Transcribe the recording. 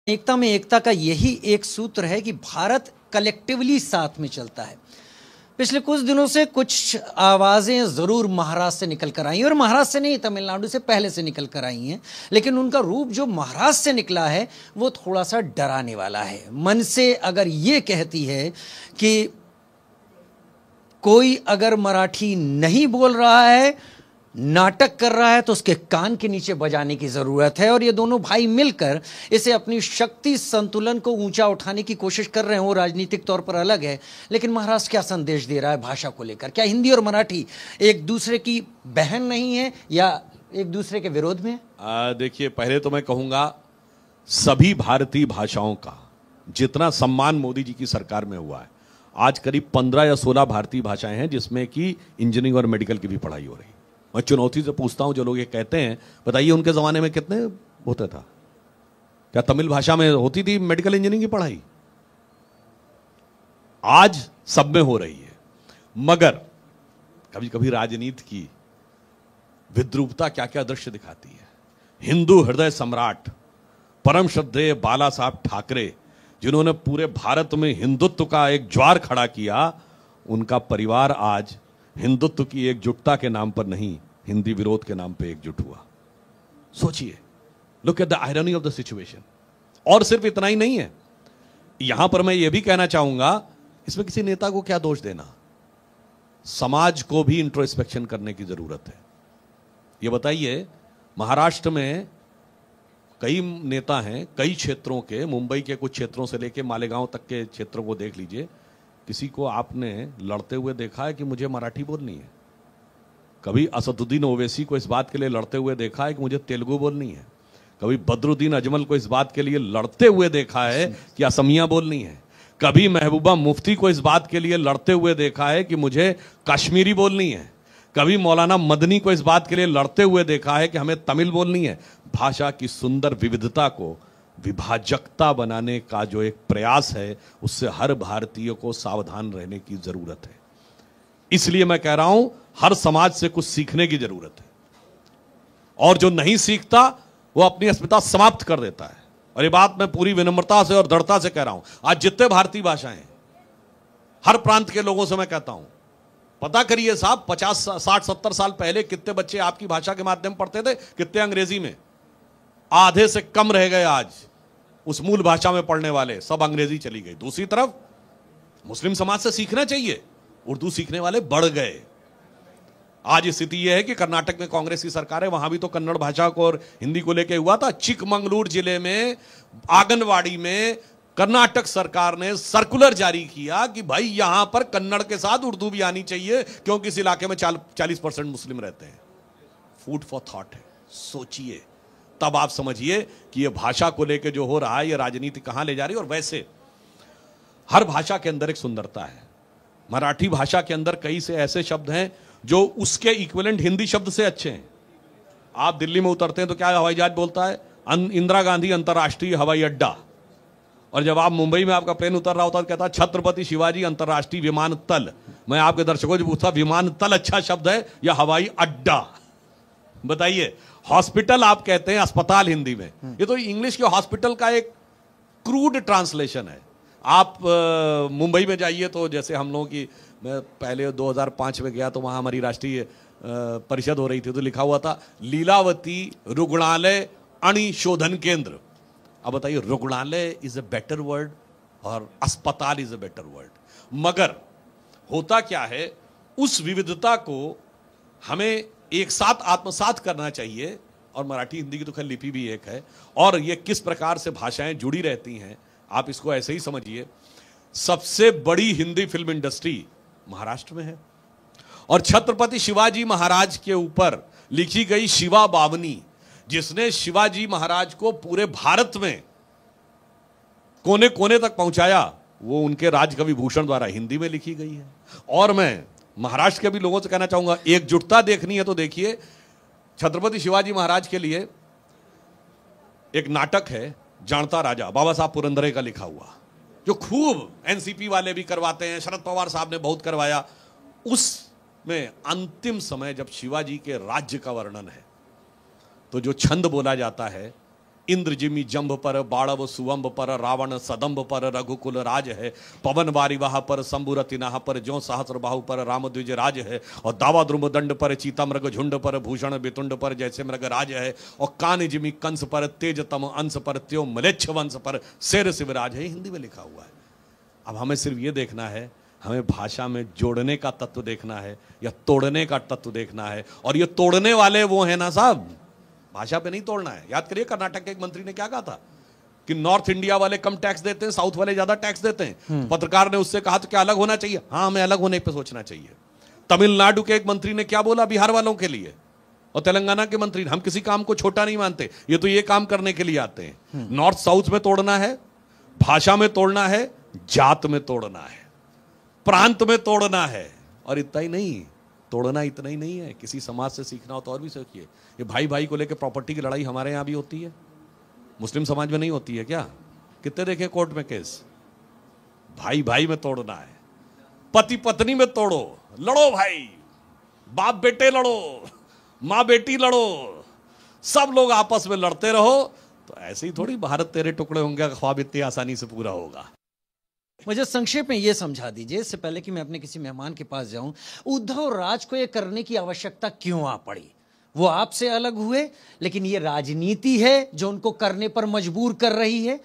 एकता में एकता का यही एक सूत्र है कि भारत कलेक्टिवली साथ में चलता है। पिछले कुछ दिनों से कुछ आवाज़ें ज़रूर महाराष्ट्र से निकल कर आई हैं, और महाराष्ट्र से नहीं, तमिलनाडु से पहले से निकल कर आई हैं, लेकिन उनका रूप जो महाराष्ट्र से निकला है वो थोड़ा सा डराने वाला है। मन से अगर ये कहती है कि कोई अगर मराठी नहीं बोल रहा है, नाटक कर रहा है, तो उसके कान के नीचे बजाने की जरूरत है। और ये दोनों भाई मिलकर इसे अपनी शक्ति संतुलन को ऊंचा उठाने की कोशिश कर रहे हैं। वो राजनीतिक तौर पर अलग है, लेकिन महाराष्ट्र क्या संदेश दे रहा है भाषा को लेकर? क्या हिंदी और मराठी एक दूसरे की बहन नहीं है या एक दूसरे के विरोध में? देखिए, पहले तो मैं कहूंगा सभी भारतीय भाषाओं का जितना सम्मान मोदी जी की सरकार में हुआ है, आज करीब 15 या 16 भारतीय भाषाएं हैं जिसमें कि इंजीनियरिंग और मेडिकल की भी पढ़ाई हो रही है। मैं चुनौती से पूछता हूं, जो लोग ये कहते हैं, बताइए उनके जमाने में कितने होता था? क्या तमिल भाषा में होती थी मेडिकल इंजीनियरिंग की पढ़ाई? आज सब में हो रही है। मगर कभी कभी राजनीति की विद्रूपता क्या क्या दृश्य दिखाती है। हिंदू हृदय सम्राट परम श्रद्धेय बाला साहब ठाकरे, जिन्होंने पूरे भारत में हिंदुत्व का एक ज्वार खड़ा किया, उनका परिवार आज हिंदुत्व की एकजुटता के नाम पर नहीं, हिंदी विरोध के नाम पर एकजुट हुआ। सोचिए, look at the irony of the situation. और सिर्फ इतना ही नहीं है, यहां पर मैं यह भी कहना चाहूंगा, इसमें किसी नेता को क्या दोष देना, समाज को भी इंट्रोस्पेक्शन करने की जरूरत है। यह बताइए, महाराष्ट्र में कई नेता हैं, कई क्षेत्रों के, मुंबई के कुछ क्षेत्रों से लेकर मालेगांव तक के क्षेत्रों को देख लीजिए, किसी को आपने लड़ते हुए देखा है कि मुझे मराठी बोलनी है? कभी असदुद्दीन ओवैसी को इस बात के लिए लड़ते हुए देखा है कि मुझे तेलुगु बोलनी है? कभी बदरुद्दीन अजमल को इस बात के लिए लड़ते हुए देखा है कि असमिया बोलनी है? कभी महबूबा मुफ्ती को इस बात के लिए लड़ते हुए देखा है कि मुझे कश्मीरी बोलनी है? कभी मौलाना मदनी को इस बात के लिए लड़ते हुए देखा है कि हमें तमिल बोलनी है? भाषा की सुंदर विविधता को विभाजकता बनाने का जो एक प्रयास है, उससे हर भारतीय को सावधान रहने की जरूरत है। इसलिए मैं कह रहा हूं, हर समाज से कुछ सीखने की जरूरत है, और जो नहीं सीखता वो अपनी अस्मिता समाप्त कर देता है। और ये बात मैं पूरी विनम्रता से और दृढ़ता से कह रहा हूं। आज जितने भारतीय भाषाएं हैं, हर प्रांत के लोगों से मैं कहता हूं, पता करिए साहब, 50 60 70 साल पहले कितने बच्चे आपकी भाषा के माध्यम पढ़ते थे, कितने अंग्रेजी में? आधे से कम रह गए आज उस मूल भाषा में पढ़ने वाले, सब अंग्रेजी चली गई। दूसरी तरफ मुस्लिम समाज से सीखना चाहिए, उर्दू सीखने वाले बढ़ गए। आज स्थिति यह है कि कर्नाटक में कांग्रेस की सरकार है, वहां भी तो कन्नड़ भाषा को और हिंदी को लेकर हुआ था। चिकमंगलूर जिले में आंगनवाड़ी में कर्नाटक सरकार ने सर्कुलर जारी किया कि भाई यहां पर कन्नड़ के साथ उर्दू भी आनी चाहिए, क्योंकि इस इलाके में 40% मुस्लिम रहते हैं। फूड फॉर थॉट है, सोचिए, तब आप समझिए कि यह भाषा को लेकर जो हो रहा है, यह राजनीति कहां ले जा रही है। और वैसे हर भाषा के अंदर एक सुंदरता है। मराठी भाषा के अंदर कई से ऐसे शब्द हैं जो उसके इक्विवेलेंट हिंदी शब्द से अच्छे हैं। आप दिल्ली में उतरते हैं तो क्या हवाई जहाज बोलता है? इंदिरा गांधी अंतर्राष्ट्रीय हवाई अड्डा। और जब आप मुंबई में आपका प्लेन उतर रहा होता है तो कहता है छत्रपति शिवाजी अंतर्राष्ट्रीय विमानतल। मैं आपके दर्शकों से पूछता, विमानतल अच्छा शब्द है या हवाई अड्डा? बताइए। हॉस्पिटल आप कहते हैं अस्पताल हिंदी में, ये तो इंग्लिश के हॉस्पिटल का एक क्रूड ट्रांसलेशन है। आप मुंबई में जाइए तो जैसे हम लोगों की, मैं पहले 2005 में गया तो वहां हमारी राष्ट्रीय परिषद हो रही थी, तो लिखा हुआ था लीलावती रुग्णालय अणिशोधन केंद्र। अब बताइए, रुग्णालय इज अ बेटर वर्ड और अस्पताल इज अ बेटर वर्ड। मगर होता क्या है, उस विविधता को हमें एक साथ आत्मसात करना चाहिए। और मराठी हिंदी की तो खैर लिपि भी एक है, और ये किस प्रकार से भाषाएं जुड़ी रहती हैं, आप इसको ऐसे ही समझिए। सबसे बड़ी हिंदी फिल्म इंडस्ट्री महाराष्ट्र में है, और छत्रपति शिवाजी महाराज के ऊपर लिखी गई शिवा बावनी, जिसने शिवाजी महाराज को पूरे भारत में कोने कोने तक पहुंचाया, वो उनके राजकवि भूषण द्वारा हिंदी में लिखी गई है। और मैं महाराष्ट्र के भी लोगों से कहना चाहूंगा, एकजुटता देखनी है तो देखिए, छत्रपति शिवाजी महाराज के लिए एक नाटक है जानता राजा, बाबा साहब पुरंदरे का लिखा हुआ, जो खूब एनसीपी वाले भी करवाते हैं, शरद पवार साहब ने बहुत करवाया। उसमें अंतिम समय जब शिवाजी के राज्य का वर्णन है, तो जो छंद बोला जाता है इंद्रजिमी जंभ पर, बाड़व सुअंब पर, रावण सदंभ पर, रघुकुल राज है। पवन वारिवाह पर, शंभुरतिनाह पर, ज्यों सहस्र बाहु पर, रामद्विज राज है। और दावा द्रुम दंड पर, चीता मृग झुंड पर, भूषण बितुंड पर, जैसे मृग राज है। और कान जिमी कंस पर, तेज तम अंश पर, त्यों मलेच्छ वंश पर, शेर शिवराज है। हिंदी में लिखा हुआ है। अब हमें सिर्फ ये देखना है, हमें भाषा में जोड़ने का तत्व देखना है या तोड़ने का तत्व देखना है। और ये तोड़ने वाले वो है ना साहब, भाषा पे नहीं तोड़ना है। याद करिए कर्नाटक के एक मंत्री ने क्या कहा था कि नॉर्थ इंडिया वाले कम टैक्स देते हैं, साउथ वाले ज्यादा टैक्स देते हैं। पत्रकार ने उससे कहा तो क्या अलग होना चाहिए? हाँ, हमें अलग होने पे सोचना चाहिए। तमिलनाडु के एक मंत्री ने क्या बोला बिहार वालों के लिए, और तेलंगाना के मंत्री, हम किसी काम को छोटा नहीं मानते, ये तो ये काम करने के लिए आते हैं। नॉर्थ साउथ में तोड़ना है, भाषा में तोड़ना है, जात में तोड़ना है, प्रांत में तोड़ना है। और इतना ही नहीं, तोड़ना इतना ही नहीं है, किसी समाज से सीखना हो तो और भी सीखिए। ये भाई भाई को लेकर प्रॉपर्टी की लड़ाई हमारे यहां भी होती है, मुस्लिम समाज में नहीं होती है क्या? कितने देखे कोर्ट में केस? भाई भाई में तोड़ना है, पति पत्नी में तोड़ो, लड़ो भाई, बाप बेटे लड़ो, माँ बेटी लड़ो, सब लोग आपस में लड़ते रहो। तो ऐसे ही थोड़ी भारत तेरे टुकड़े होंगे, ख्वाब इतनी आसानी से पूरा होगा। मुझे संक्षेप में यह समझा दीजिए, इससे पहले कि मैं अपने किसी मेहमान के पास जाऊं, उद्धव राज को यह करने की आवश्यकता क्यों आ पड़ी? वो आपसे अलग हुए, लेकिन ये राजनीति है जो उनको करने पर मजबूर कर रही है।